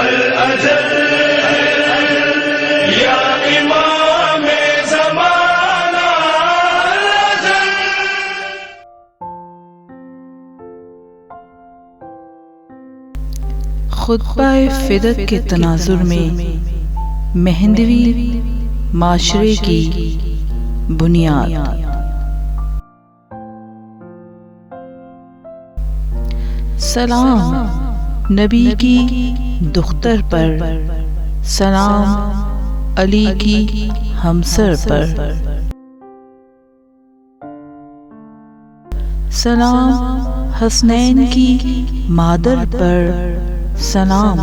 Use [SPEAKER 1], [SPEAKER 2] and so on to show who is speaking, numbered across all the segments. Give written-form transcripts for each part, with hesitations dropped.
[SPEAKER 1] الاجل یا امام زمانہ الاجل.
[SPEAKER 2] خطبہ فدق کے تناظر میں مہندوی معاشرے کی بنیاد. سلام نبی کی دختر پر، سلام علی کی ہمسر پر، سلام حسنین کی مادر پر، سلام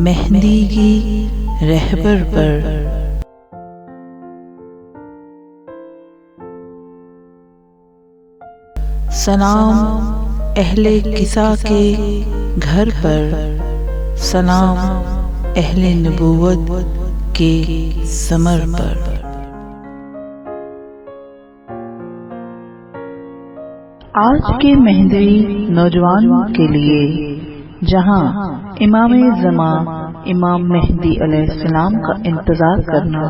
[SPEAKER 2] مہندی کی رہبر پر. سلام اہل کسا کے گھر پر، سلام اہل نبوت کے ثمر پر. آج کے مہندوی نوجوان کے لیے جہاں امام زمان امام مہدی علیہ السلام کا انتظار کرنا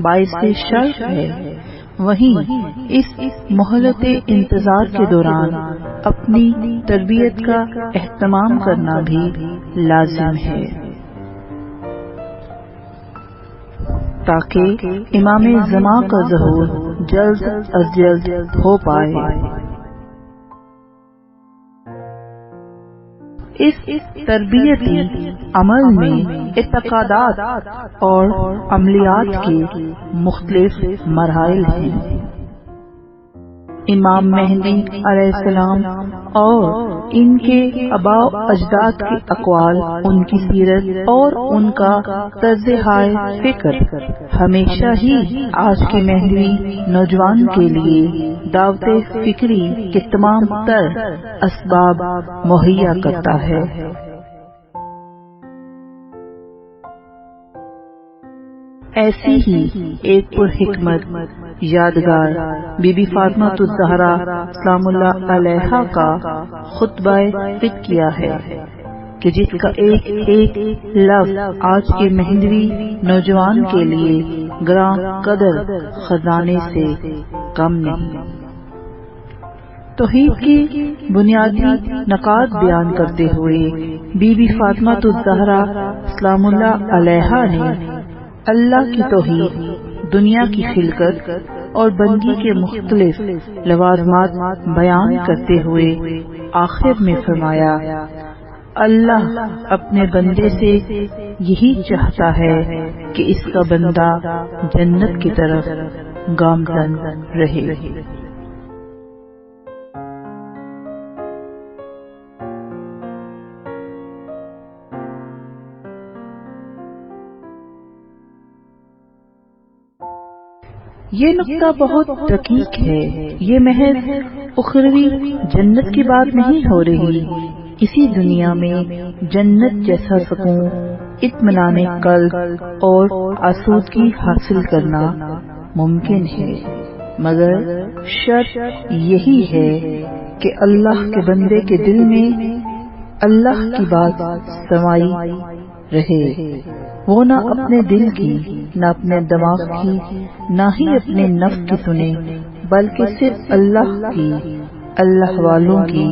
[SPEAKER 2] باعث شرف ہے، وہیں اس مہلت انتظار کے دوران اپنی تربیت کا اہتمام کرنا بھی لازم ہے تاکہ امام زمان کا ظہور جلد از جلد ہو پائے. اس تربیتی عمل میں اعتقادات اور عملیات کے مختلف مراحل ہیں. امام مہدی علیہ السلام اور ان کے آباء و اجداد کے اقوال، ان کی سیرت اور ان کا طرز حال فکر ہمیشہ ہی آج کے مہندوی نوجوان کے لیے دعوت فکری کے تمام تر اسباب مہیا کرتا ہے. ایسی ہی ایک پرحکمت یادگار بی بی فاطمہ الزہرا سلام اللہ علیہا کا خطبہ فدق کیا ہے کہ جس کا ایک ایک لفظ آج کے مہندوی نوجوان کے لیے گراں قدر خزانے سے کم نہیں. توحید کی بنیادی نکات بیان کرتے ہوئے بی بی فاطمہ الزہرا سلام اللہ علیہا نے اللہ کی توحید، دنیا کی خلقت اور بندگی کے مختلف لوازمات بیان کرتے ہوئے آخر میں فرمایا، اللہ اپنے بندے سے یہی چاہتا ہے کہ اس کا بندہ جنت کی طرف گامزن رہے. یہ نقطہ بہت دقیق ہے. یہ محض اخروی جنت کی بات نہیں ہو رہی، اسی دنیا میں جنت جیسا سکون، اطمینان قلب اور آسودگی حاصل کرنا ممکن ہے، مگر شرط یہی ہے کہ اللہ کے بندے کے دل میں اللہ کی بات سمائی رہے. وہ نہ اپنے دل کی، نہ اپنے دماغ کی، نہ ہی اپنے نفس کی سنے، بلکہ صرف اللہ کی، اللہ والوں کی،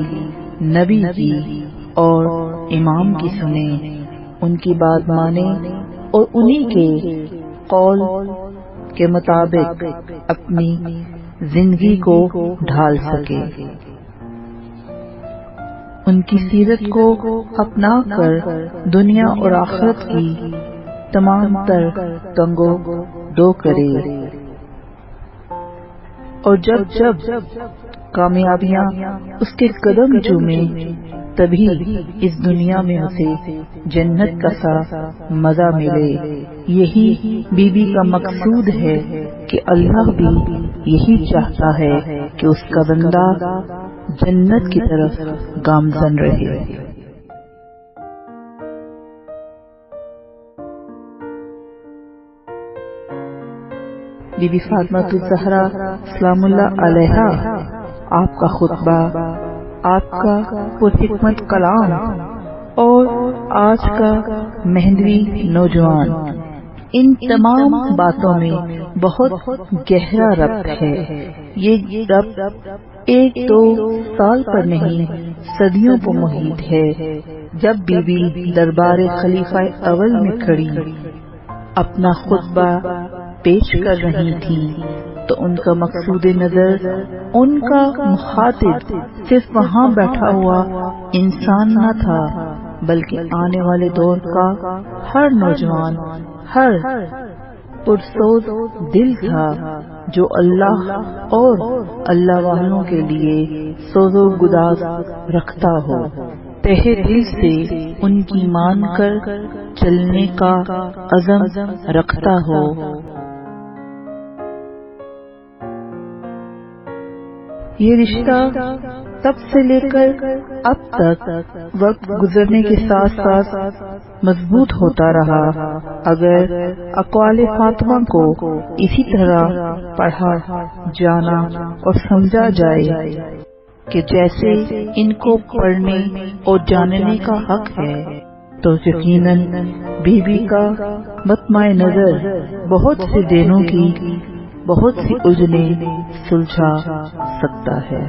[SPEAKER 2] نبی کی اور امام کی سنے، ان کی بات مانے اور انہی کے قول کے مطابق اپنی زندگی کو ڈھال سکے. ان کی سیرت کو اپنا کر دنیا اور آخرت کی تمام تر تنگو دو کرے، اور جب جب کامیابیاں اس کے قدم چومے تبھی اس دنیا میں اسے جنت کا سا مزہ ملے. یہی بی بی کا مقصود ہے کہ اللہ بھی یہی چاہتا ہے کہ اس کا بندہ جنت کی طرف گامزن رہے. بی بی فاطمہ الزہرا سلام اللہ علیہا، آپ کا خطبہ، آپ کا پرحکمت کلام اور آج کا مہندوی نوجوان، ان تمام باتوں میں بہت گہرا ربط ہے۔ یہ ربط ایک دو سال پر نہیں، صدیوں پر محیط ہے۔ جب بی بی دربار خلیفہ اول میں کھڑی اپنا خطبہ پیش کر رہی تھی تو ان کا مقصود نظر، ان کا مخاطب صرف وہاں بیٹھا ہوا انسان نہ تھا، بلکہ آنے والے دور کا ہر نوجوان، ہر پرسوز دل تھا جو اللہ اور اللہ والوں کے لیے سوز و گداز رکھتا ہو، تہہ دل سے ان کی مان کر چلنے کا عزم رکھتا ہو۔ یہ رشتہ تب سے لے کر اب تک وقت گزرنے کے ساتھ ساتھ مضبوط ہوتا رہا۔ اگر اقوال فاطمہ کو اسی طرح پڑھا، جانا اور سمجھا جائے کہ جیسے ان کو پڑھنے اور جاننے کا حق ہے، تو یقیناً بی بی کا مطمع نظر بہت سے دینوں کی بہت سی الجھنیں سلجھا سکتا ہے۔